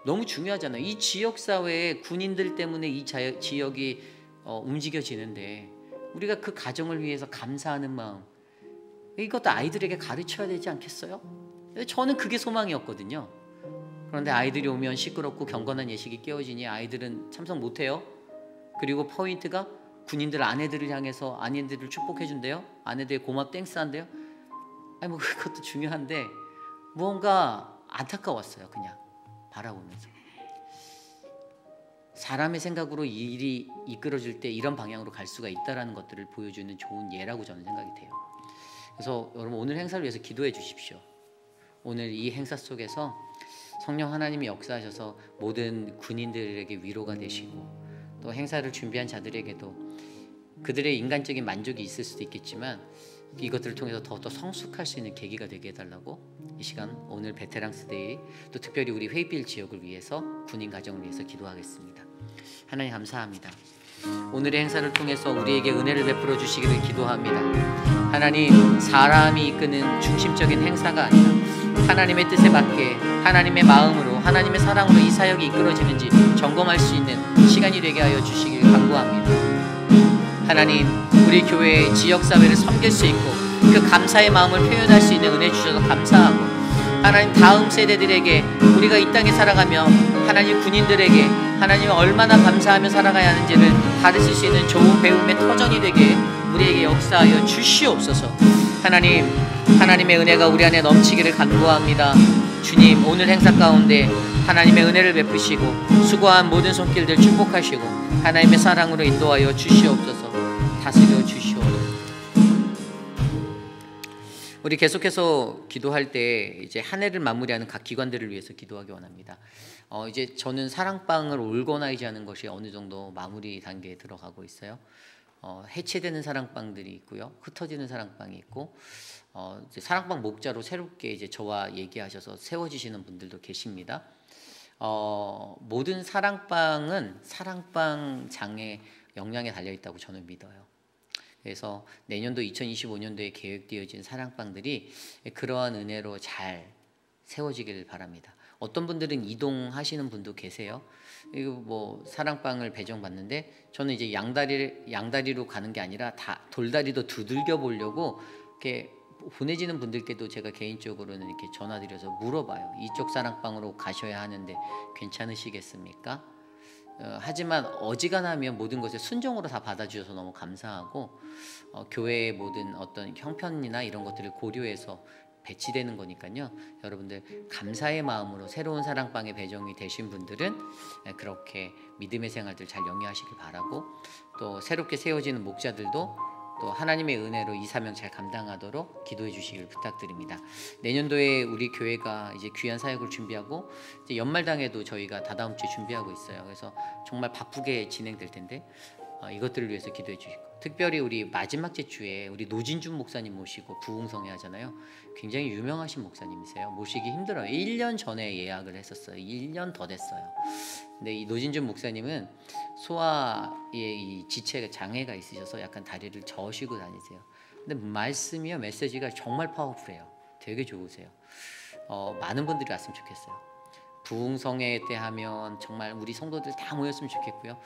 너무 중요하잖아요. 이 지역사회에 군인들 때문에 이 지역이 움직여지는데 우리가 그 가정을 위해서 감사하는 마음, 이것도 아이들에게 가르쳐야 되지 않겠어요? 저는 그게 소망이었거든요. 그런데 아이들이 오면 시끄럽고 경건한 예식이 깨어지니 아이들은 참석 못해요. 그리고 포인트가 군인들 아내들을 향해서 아내들을 축복해준대요. 아내들 고맙 땡스 한대요. 뭐 그것도 중요한데 무언가 안타까웠어요. 그냥 바라보면서 사람의 생각으로 일이 이끌어질 때 이런 방향으로 갈 수가 있다는 것들을 보여주는 좋은 예라고 저는 생각이 돼요. 그래서 여러분 오늘 행사를 위해서 기도해 주십시오. 오늘 이 행사 속에서 성령 하나님이 역사하셔서 모든 군인들에게 위로가 되시고, 또 행사를 준비한 자들에게도 그들의 인간적인 만족이 있을 수도 있겠지만 이것들을 통해서 더더 성숙할 수 있는 계기가 되게 해달라고 이 시간 오늘 베테랑스 데이, 또 특별히 우리 회의빌 지역을 위해서 군인 가정을 위해서 기도하겠습니다. 하나님 감사합니다. 오늘의 행사를 통해서 우리에게 은혜를 베풀어 주시기를 기도합니다. 하나님, 사람이 이끄는 중심적인 행사가 아니라 하나님의 뜻에 맞게 하나님의 마음으로 하나님의 사랑으로 이 사역이 이끌어지는지 점검할 수 있는 시간이 되게 하여 주시길 간구합니다. 하나님, 우리 교회의 지역사회를 섬길 수 있고 그 감사의 마음을 표현할 수 있는 은혜 주셔서 감사하고, 하나님 다음 세대들에게 우리가 이 땅에 살아가며 하나님 군인들에게 하나님 얼마나 감사하며 살아가야 하는지를 가르칠 수 있는 좋은 배움의 터전이 되게 우리에게 역사하여 주시옵소서. 하나님, 하나님의 은혜가 우리 안에 넘치기를 간구합니다. 주님, 오늘 행사 가운데 하나님의 은혜를 베푸시고 수고한 모든 손길들 축복하시고 하나님의 사랑으로 인도하여 주시옵소서. 다스려 주시옵소서. 우리 계속해서 기도할 때 이제 한 해를 마무리하는 각 기관들을 위해서 기도하기 원합니다. 이제 저는 사랑방을 올거나이즈 하는 것이 어느 정도 마무리 단계에 들어가고 있어요. 해체되는 사랑방들이 있고요, 흩어지는 사랑방이 있고, 이제 사랑방 목자로 새롭게 이제 저와 얘기하셔서 세워지시는 분들도 계십니다. 모든 사랑방은 사랑방장의 역량에 달려 있다고 저는 믿어요. 그래서 내년도 2025년도에 계획되어진 사랑방들이 그러한 은혜로 잘 세워지길 바랍니다. 어떤 분들은 이동하시는 분도 계세요. 이거 뭐 사랑방을 배정받는데 저는 이제 양다리로 가는 게 아니라 다 돌다리도 두들겨 보려고 이렇게 보내지는 분들께도 제가 개인적으로는 이렇게 전화드려서 물어봐요. 이쪽 사랑방으로 가셔야 하는데 괜찮으시겠습니까? 하지만 어지간하면 모든 것을 순종으로 다 받아주셔서 너무 감사하고, 교회의 모든 어떤 형편이나 이런 것들을 고려해서 배치되는 거니까요. 여러분들 감사의 마음으로 새로운 사랑방에 배정이 되신 분들은 그렇게 믿음의 생활들 잘 영위하시길 바라고, 또 새롭게 세워지는 목자들도 또 하나님의 은혜로 이 사명 잘 감당하도록 기도해 주시길 부탁드립니다. 내년도에 우리 교회가 이제 귀한 사역을 준비하고 이제 연말당에도 저희가 다다음 주에 준비하고 있어요. 그래서 정말 바쁘게 진행될 텐데 이것들을 위해서 기도해 주시고, 특별히 우리 마지막 주에 우리 노진준 목사님 모시고 부흥성회 하잖아요. 굉장히 유명하신 목사님이세요. 모시기 힘들어요. 1년 전에 예약을 했었어요. 1년 더 됐어요. 근데 이 노진준 목사님은 소아의 이 지체 장애가 있으셔서 약간 다리를 저으시고 다니세요. 근데 말씀이요, 메시지가 정말 파워풀해요. 되게 좋으세요. 많은 분들이 왔으면 좋겠어요. 부흥성회 때 하면 정말 우리 성도들 다 모였으면 좋겠고요.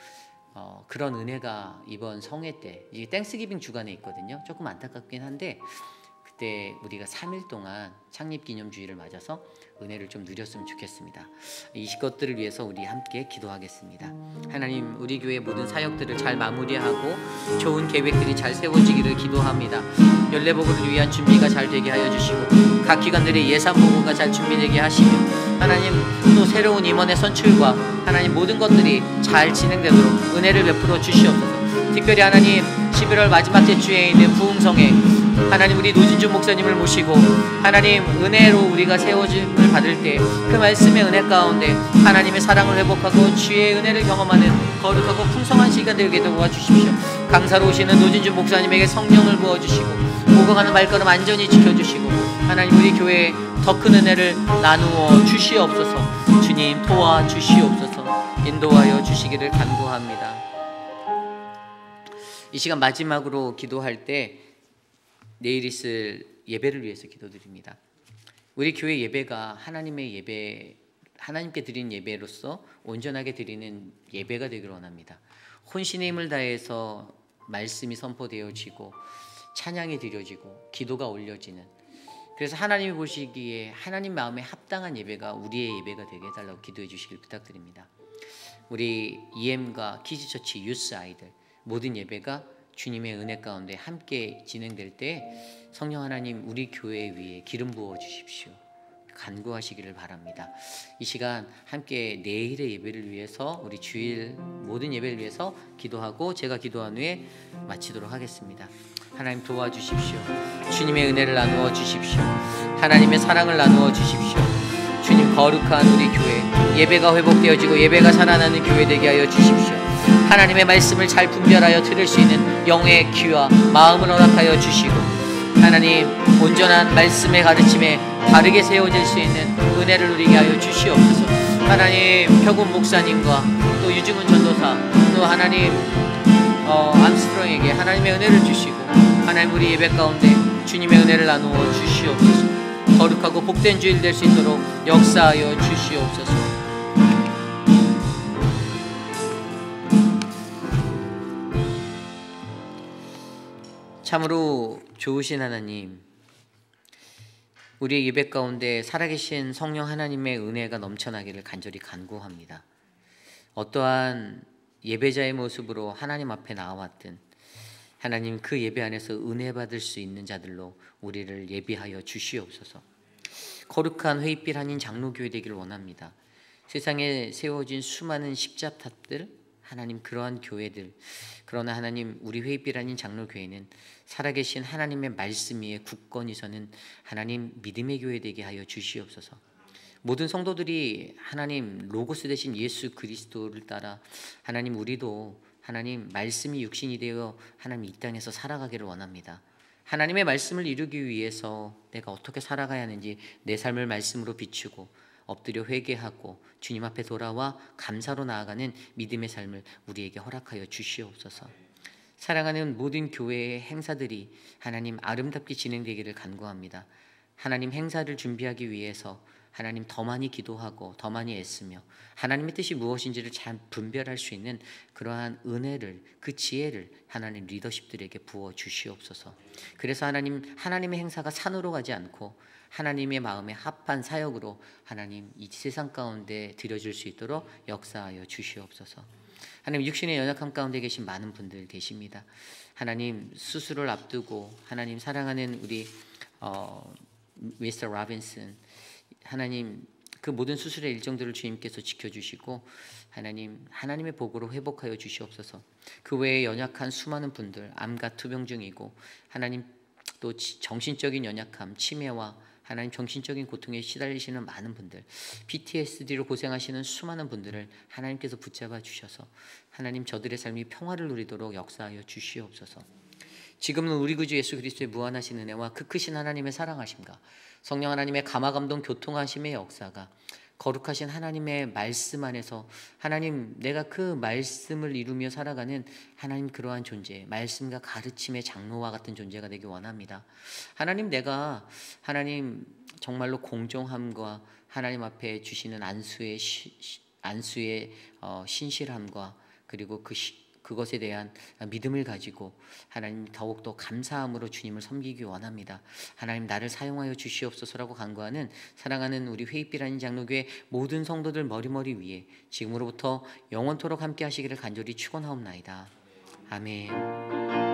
그런 은혜가 이번 성회 때 이게 땡스기빙 주간에 있거든요. 조금 안타깝긴 한데 그때 우리가 3일 동안 창립기념주일을 맞아서 은혜를 좀 누렸으면 좋겠습니다. 이 것들을 위해서 우리 함께 기도하겠습니다. 하나님, 우리 교회 모든 사역들을 잘 마무리하고 좋은 계획들이 잘 세워지기를 기도합니다. 연례복음을 위한 준비가 잘 되게 하여 주시고 각 기관들의 예산 보고가 잘 준비되게 하시며 하나님, 또 새로운 임원의 선출과 하나님 모든 것들이 잘 진행되도록 은혜를 베풀어 주시옵소서. 특별히 하나님 11월 마지막 주에 있는 부흥성에 하나님 우리 노진주 목사님을 모시고 하나님 은혜로 우리가 세워짐을 받을 때 그 말씀의 은혜 가운데 하나님의 사랑을 회복하고 주의 은혜를 경험하는 거룩하고 풍성한 시간 되게 도와주십시오. 강사로 오시는 노진주 목사님에게 성령을 부어주시고 오고 가는 발걸음 안전히 지켜주시고 하나님 우리 교회에 더 큰 은혜를 나누어 주시옵소서. 주님 도와주시옵소서. 인도하여 주시기를 간구합니다. 이 시간 마지막으로 기도할 때 내일 있을 예배를 위해서 기도드립니다. 우리 교회 예배가 하나님의 예배, 하나님께 드리는 예배로서 온전하게 드리는 예배가 되기를 원합니다. 혼신의 힘을 다해서 말씀이 선포되어지고 찬양이 드려지고 기도가 올려지는, 그래서 하나님이 보시기에 하나님 마음에 합당한 예배가 우리의 예배가 되게 해달라고 기도해 주시길 부탁드립니다. 우리 EM과 키즈처치 유스 아이들 모든 예배가 주님의 은혜 가운데 함께 진행될 때 성령 하나님 우리 교회 위에 기름 부어 주십시오. 간구하시기를 바랍니다. 이 시간 함께 내일의 예배를 위해서 우리 주일 모든 예배를 위해서 기도하고 제가 기도한 후에 마치도록 하겠습니다. 하나님 도와주십시오. 주님의 은혜를 나누어 주십시오. 하나님의 사랑을 나누어 주십시오. 주님 거룩한 우리 교회 예배가 회복되어지고 예배가 살아나는 교회 되게 하여 주십시오. 하나님의 말씀을 잘 분별하여 들을 수 있는 영의 귀와 마음을 허락하여 주시고 하나님 온전한 말씀의 가르침에 바르게 세워질 수 있는 은혜를 누리게 하여 주시옵소서. 하나님 표군 목사님과 또 유중훈 전도사 또 하나님 암스트롱에게 하나님의 은혜를 주시고 하나님 우리 예배 가운데 주님의 은혜를 나누어 주시옵소서. 거룩하고 복된 주일 될 수 있도록 역사하여 주시옵소서. 참으로 좋으신 하나님, 우리의 예배 가운데 살아계신 성령 하나님의 은혜가 넘쳐나기를 간절히 간구합니다. 어떠한 예배자의 모습으로 하나님 앞에 나와왔든 하나님 그 예배 안에서 은혜 받을 수 있는 자들로 우리를 예비하여 주시옵소서. 거룩한 회의빛 한인 장로교회 되기를 원합니다. 세상에 세워진 수많은 십자탑들 하나님 그러한 교회들, 그러나 하나님 우리 회의빛 아닌 장로교회는 살아계신 하나님의 말씀 위에 굳건히 서는 하나님 믿음의 교회 되게 하여 주시옵소서. 모든 성도들이 하나님 로고스 대신 예수 그리스도를 따라 하나님 우리도 하나님 말씀이 육신이 되어 하나님 이 땅에서 살아가기를 원합니다. 하나님의 말씀을 이루기 위해서 내가 어떻게 살아가야 하는지 내 삶을 말씀으로 비추고 엎드려 회개하고 주님 앞에 돌아와 감사로 나아가는 믿음의 삶을 우리에게 허락하여 주시옵소서. 사랑하는 모든 교회의 행사들이 하나님 아름답게 진행되기를 간구합니다. 하나님 행사를 준비하기 위해서 하나님 더 많이 기도하고 더 많이 애쓰며 하나님의 뜻이 무엇인지를 잘 분별할 수 있는 그러한 은혜를, 그 지혜를 하나님 리더십들에게 부어 주시옵소서. 그래서 하나님의 행사가 산으로 가지 않고 하나님의 마음에 합한 사역으로 하나님 이 세상 가운데 드려질 수 있도록 역사하여 주시옵소서. 하나님 육신의 연약함 가운데 계신 많은 분들 계십니다. 하나님 수술을 앞두고 하나님 사랑하는 우리 미스터 라빈슨 하나님 그 모든 수술의 일정들을 주님께서 지켜주시고 하나님의 복으로 회복하여 주시옵소서. 그 외에 연약한 수많은 분들 암과 투병 중이고 하나님 또 정신적인 연약함 치매와 하나님 정신적인 고통에 시달리시는 많은 분들 PTSD로 고생하시는 수많은 분들을 하나님께서 붙잡아 주셔서 하나님 저들의 삶이 평화를 누리도록 역사하여 주시옵소서. 지금은 우리 구주 예수 그리스도의 무한하신 은혜와 그 크신 하나님의 사랑하심과 성령 하나님의 감화 감동 교통하심의 역사가 거룩하신 하나님의 말씀 안에서 하나님, 내가 그 말씀을 이루며 살아가는 하나님, 그러한 존재, 말씀과 가르침의 장로와 같은 존재가 되기 원합니다. 하나님, 내가 하나님 정말로 공정함과 하나님 앞에 주시는 안수의 신실함과 그리고 그것에 대한 믿음을 가지고 하나님 더욱더 감사함으로 주님을 섬기기 원합니다. 하나님, 나를 사용하여 주시옵소서라고 간구하는 사랑하는 우리 회입비라는 장로교회 모든 성도들 머리머리 위에 지금으로부터 영원토록 함께 하시기를 간절히 축원하옵나이다. 아멘.